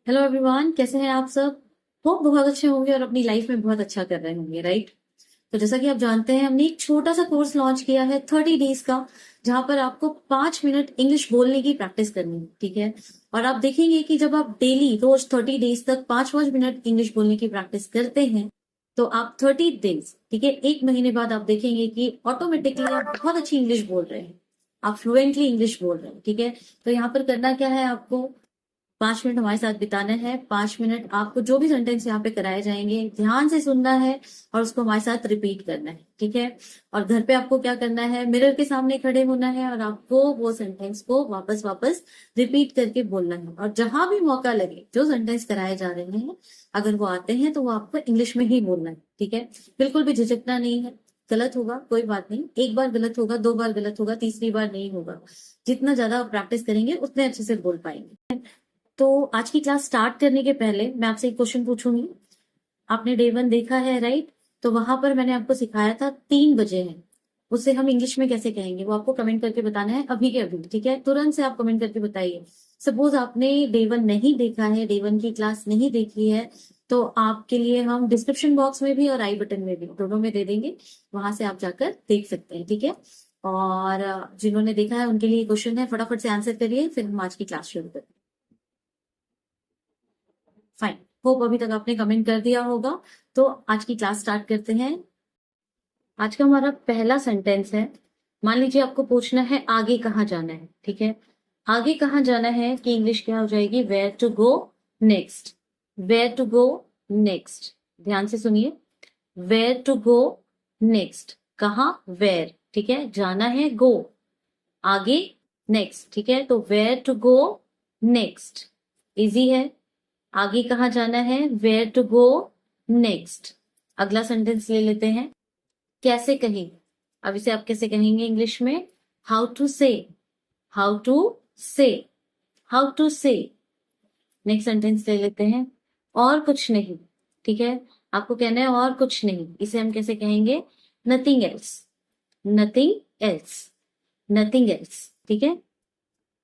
Hello everyone, कैसे हैं आप सब। होप बहुत अच्छे होंगे और अपनी लाइफ में बहुत अच्छा कर रहे होंगे, राइट। तो जैसा कि आप जानते हैं, हमने एक छोटा सा कोर्स लॉन्च किया है 30 डेज का, जहां पर आपको 5 मिनट इंग्लिश बोलने की प्रैक्टिस करनी है, ठीक है। और आप देखेंगे कि जब आप डेली रोज 30 डेज तक 5-5 मिनट इंग्लिश बोलने की प्रैक्टिस करते हैं, तो आप 30 डेज, ठीक है, 1 महीने बाद आप देखेंगे कि ऑटोमेटिकली आप बहुत अच्छी इंग्लिश बोल रहे हैं। आप फ्लुएंटली इंग्लिश बोल रहे हैं, ठीक है। तो यहाँ पर करना क्या है, आपको 5 मिनट हमारे साथ बिताना है। 5 मिनट आपको जो भी सेंटेंस यहाँ पे कराए जाएंगे ध्यान से सुनना है और उसको हमारे साथ रिपीट करना है, ठीक है। और घर पे आपको क्या करना है, मिरर के सामने खड़े होना है और आपको वो सेंटेंस को वापस वापस रिपीट करके बोलना है। और जहां भी मौका लगे, जो सेंटेंस कराए जा रहे हैं, अगर वो आते हैं तो वो आपको इंग्लिश में ही बोलना है, ठीक है। बिल्कुल भी झिझकना नहीं है। गलत होगा कोई बात नहीं, एक बार गलत होगा, 2 बार गलत होगा, तीसरी बार नहीं होगा। जितना ज्यादा आप प्रैक्टिस करेंगे उतने अच्छे से बोल पाएंगे। तो आज की क्लास स्टार्ट करने के पहले मैं आपसे एक क्वेश्चन पूछूंगी। आपने डे 1 देखा है, राइट। तो वहां पर मैंने आपको सिखाया था 3 बजे हैं, उसे हम इंग्लिश में कैसे कहेंगे, वो आपको कमेंट करके बताना है अभी के अभी, ठीक है। तुरंत से आप कमेंट करके बताइए। सपोज आपने डे 1 नहीं देखा है, डे 1 की क्लास नहीं देखी है, तो आपके लिए हम डिस्क्रिप्शन बॉक्स में भी और आई बटन में भी, दोनों में दे देंगे। वहां से आप जाकर देख सकते हैं, ठीक है। और जिन्होंने देखा है उनके लिए क्वेश्चन है, फटाफट से आंसर करिए, फिर हम आज की क्लास शुरू करें। फाइन। होप अभी तक आपने कमेंट कर दिया होगा। तो आज की क्लास स्टार्ट करते हैं। आज का हमारा पहला सेंटेंस है। मान लीजिए आपको पूछना है आगे कहाँ जाना है, ठीक है। आगे कहाँ जाना है कि इंग्लिश क्या हो जाएगी, where to go next. Where to go next, ध्यान से सुनिए। वेयर टू गो नेक्स्ट, कहाँ, वेयर, ठीक है, जाना है, गो, आगे, नेक्स्ट, ठीक है। तो where to go next, easy है। आगे कहाँ जाना है, वेयर टू गो नेक्स्ट। अगला सेंटेंस ले लेते हैं। कैसे कहें, अब इसे आप कैसे कहेंगे इंग्लिश में, हाउ टू से। हाउ टू से, हाउ टू से। नेक्स्ट सेंटेंस ले लेते हैं। और कुछ नहीं, ठीक है। आपको कहना है और कुछ नहीं, इसे हम कैसे कहेंगे, nothing else. Nothing else, nothing else, ठीक है।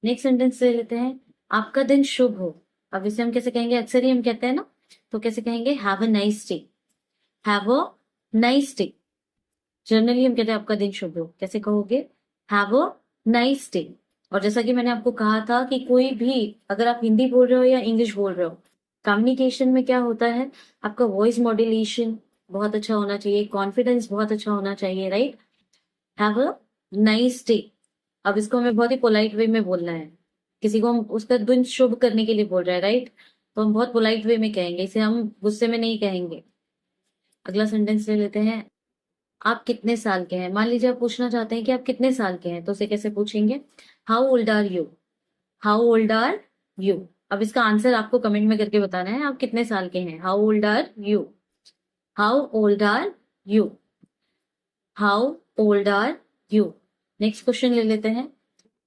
नेक्स्ट सेंटेंस ले लेते हैं। आपका दिन शुभ हो। अब इसे हम कैसे कहेंगे, अक्सर ही हम कहते हैं ना, तो कैसे कहेंगे, have a nice day. Have a nice day. Generally हम कहते हैं आपका दिन शुभ हो, कैसे कहोगे, हैव अ नाइस डे। और जैसा कि मैंने आपको कहा था कि कोई भी, अगर आप हिंदी बोल रहे हो या इंग्लिश बोल रहे हो, कम्युनिकेशन में क्या होता है, आपका वॉइस मॉड्यूलेशन बहुत अच्छा होना चाहिए, कॉन्फिडेंस बहुत अच्छा होना चाहिए, right. Have a nice day. अब इसको हमें बहुत ही पोलाइट वे में बोलना है। किसी को हम उसका दिन शुभ करने के लिए बोल रहे हैं, राइट। तो हम बहुत पोलाइट वे में कहेंगे, इसे हम गुस्से में नहीं कहेंगे। अगला सेंटेंस ले लेते हैं। आप कितने साल के हैं, मान लीजिए आप पूछना चाहते हैं कि आप कितने साल के हैं, तो उसे कैसे पूछेंगे, how old are you. How old are you. अब इसका आंसर आपको कमेंट में करके बताना है, आप कितने साल के हैं, how old are you. How old are you. How old are you. Next question ले लेते हैं।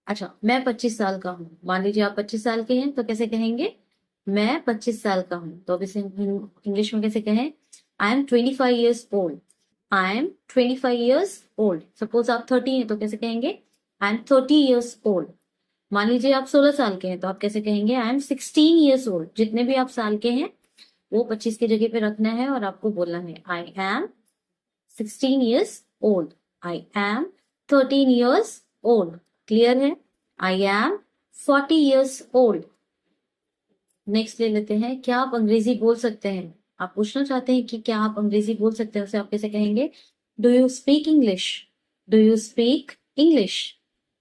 अच्छा, मैं 25 साल का हूँ। मान लीजिए आप 25 साल के हैं, तो कैसे कहेंगे, मैं 25 साल का हूँ। तो अब इसे इंग्लिश में कैसे कहें, I am 25 years old. I M 25 years old. Suppose आप 30 हैं, तो कैसे कहेंगे, आई एम 30 years ओल्ड। मान लीजिए आप 16 साल के हैं, तो आप कैसे कहेंगे, आई एम 16 years ओल्ड। जितने भी आप साल के हैं वो 25 की जगह पे रखना है और आपको बोलना है, I am 16 years old. I am 13 years old. Clear है। I am 40 years old. Next ले लेते हैं। क्या आप अंग्रेजी बोल सकते हैं। आप पूछना चाहते हैं कि क्या आप अंग्रेजी बोल सकते हैं, उसे आप कैसे कहेंगे, do you speak English. Do you speak English.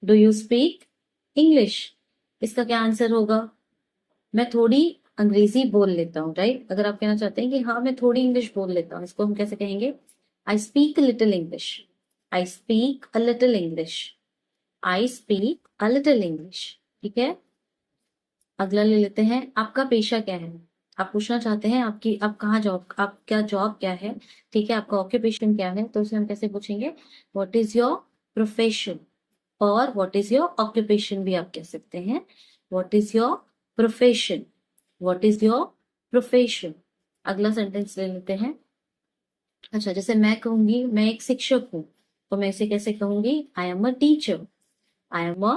Do you speak English. इसका क्या आंसर होगा, मैं थोड़ी अंग्रेजी बोल लेता हूँ, राइट। अगर आप कहना चाहते हैं कि हाँ मैं थोड़ी इंग्लिश बोल लेता हूँ, इसको हम कैसे कहेंगे, I speak a little English. I speak a little English. I speak a little English, ठीक है। अगला ले लेते हैं। आपका पेशा क्या है। आप पूछना चाहते हैं आपकी, आप कहाँ जॉब, आप क्या जॉब क्या है, ठीक है, आपका ऑक्यूपेशन क्या है, तो उसे हम कैसे पूछेंगे, व्हाट इज योर प्रोफेशन। और व्हाट इज योर ऑक्यूपेशन भी आप कह सकते हैं। What is your profession. What is your profession. अगला सेंटेंस ले लेते हैं। अच्छा, जैसे मैं कहूंगी मैं एक शिक्षक हूँ, तो मैं इसे कैसे कहूंगी, I am a teacher. I am a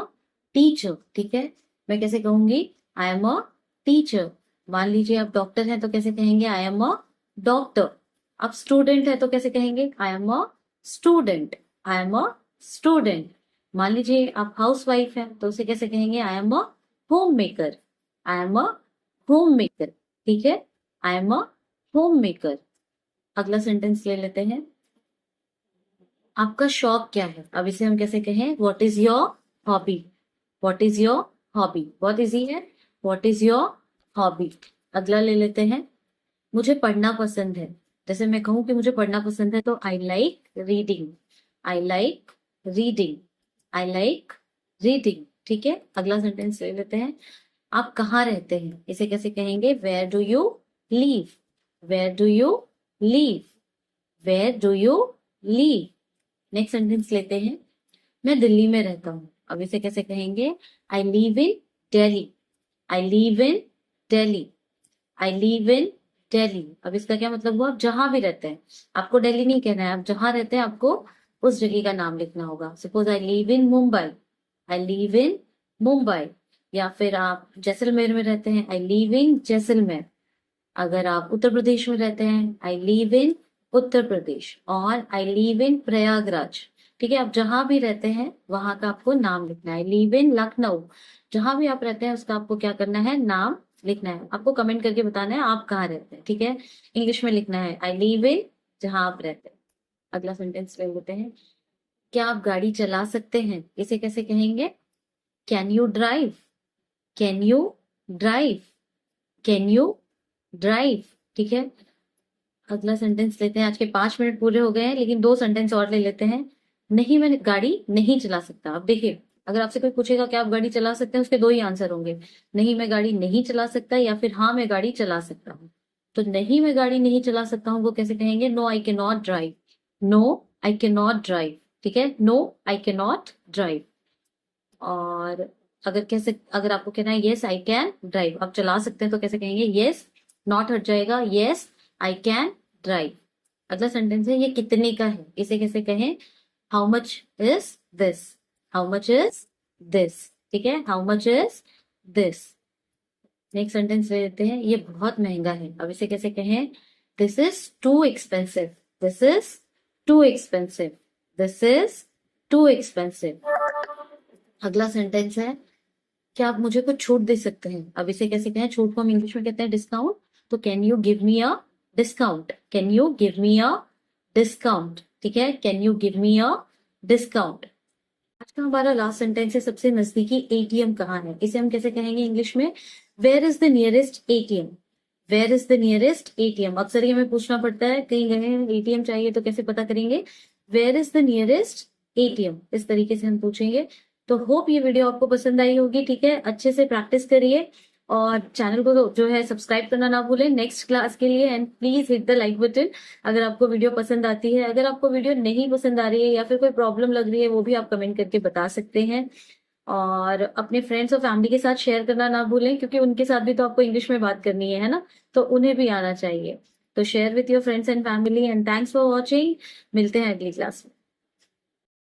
teacher, ठीक है। मैं कैसे कहूंगी, आई एम अ टीचर। मान लीजिए आप डॉक्टर हैं तो कैसे कहेंगे आई एम अ डॉक्टर। आप स्टूडेंट है तो कैसे कहेंगे I am a student, I am a student. मान लीजिए आप हाउस वाइफ है तो उसे कैसे कहेंगे I am a home maker, I am a home maker. ठीक है, I am a home maker. अगला सेंटेंस ले लेते हैं। आपका शौक क्या है? अब इसे हम कैसे कहें? What is your hobby, what is your hobby. बहुत इजी है, व्हाट इज योर हॉबी। अगला ले लेते हैं, मुझे पढ़ना पसंद है। जैसे मैं कहूं कि मुझे पढ़ना पसंद है तो I like reading, I like reading, I like reading. ठीक है, अगला सेंटेंस ले लेते हैं। आप कहाँ रहते हैं? इसे कैसे कहेंगे? Where do you live, where do you live, where do you live. Next sentence लेते हैं, मैं दिल्ली में रहता हूँ। अब इसे कैसे कहेंगे? I live in Delhi, I live in Delhi, I live in Delhi. अब इसका क्या मतलब हुआ? आप जहां भी रहते हैं, आपको दिल्ली नहीं कहना है, आप जहां रहते हैं आपको उस जगह का नाम लिखना होगा। Suppose I live in Mumbai, I live in Mumbai. या फिर आप जैसलमेर में रहते हैं, आई लीव इन जैसलमेर। अगर आप उत्तर प्रदेश में रहते हैं, आई लीव इन उत्तर प्रदेश। और आई लीव इन प्रयागराज। ठीक है, आप जहां भी रहते हैं वहां का आपको नाम लिखना है। लीव इन लखनऊ, जहां भी आप रहते हैं उसका आपको क्या करना है? नाम लिखना है। आपको कमेंट करके बताना है आप कहाँ रहते हैं। ठीक है, इंग्लिश में लिखना है आई लीव इन जहां आप रहते हैं। अगला सेंटेंस ले लेते हैं, क्या आप गाड़ी चला सकते हैं? इसे कैसे कहेंगे? Can you drive, can you drive, can you drive. ठीक है, अगला सेंटेंस लेते हैं। आज के 5 मिनट पूरे हो गए हैं लेकिन 2 सेंटेंस और ले लेते हैं। नहीं, मैं गाड़ी नहीं चला सकता। अब देखिए, अगर आपसे कोई पूछेगा कि आप गाड़ी चला सकते हैं, उसके 2 ही आंसर होंगे, नहीं मैं गाड़ी नहीं चला सकता या फिर हाँ मैं गाड़ी चला सकता हूँ। तो नहीं मैं गाड़ी नहीं चला सकता हूँ वो कैसे कहेंगे? No I can not drive, no I can not drive. ठीक है, no I can not drive. और अगर कैसे, अगर आपको कहना है यस आई कैन ड्राइव, आप चला सकते हैं तो कैसे कहेंगे? यस, नॉट हट जाएगा, यस आई कैन ड्राइव। अगला सेंटेंस है, ये कितने का है? इसे कैसे कहें? How much is this, how much is this. ठीक है, how much is this. Next sentence ले लेते हैं, ये बहुत महंगा है। अब इसे कैसे कहें? This is too expensive, this is too expensive, this is too expensive. अगला सेंटेंस है, क्या आप मुझे कुछ छूट दे सकते हैं? अब इसे कैसे कहें? छूट को हम इंग्लिश में कहते हैं डिस्काउंट। तो can you give me a discount, can you give me a discount. ठीक है, can you give me a discount. आज का हमारा लास्ट सेंटेंस है, सबसे नजदीकी एटीएम कहाँ है? इसे हम कैसे कहेंगे इंग्लिश में? Where is the nearest ATM, where is the nearest ATM. अक्सर ये हमें पूछना पड़ता है, कहीं गए हैं एटीएम चाहिए तो कैसे पता करेंगे? Where is the nearest ATM, इस तरीके से हम पूछेंगे। तो होप ये वीडियो आपको पसंद आई होगी। ठीक है, अच्छे से प्रैक्टिस करिए और चैनल को जो है सब्सक्राइब करना ना भूलें नेक्स्ट क्लास के लिए। And please hit the like button अगर आपको वीडियो पसंद आती है। अगर आपको वीडियो नहीं पसंद आ रही है या फिर कोई प्रॉब्लम लग रही है वो भी आप कमेंट करके बता सकते हैं। और अपने फ्रेंड्स और फैमिली के साथ शेयर करना ना भूलें क्योंकि उनके साथ भी तो आपको इंग्लिश में बात करनी है ना, तो उन्हें भी आना चाहिए। तो share with your friends and family. And thanks for watching. मिलते हैं अगली क्लास में।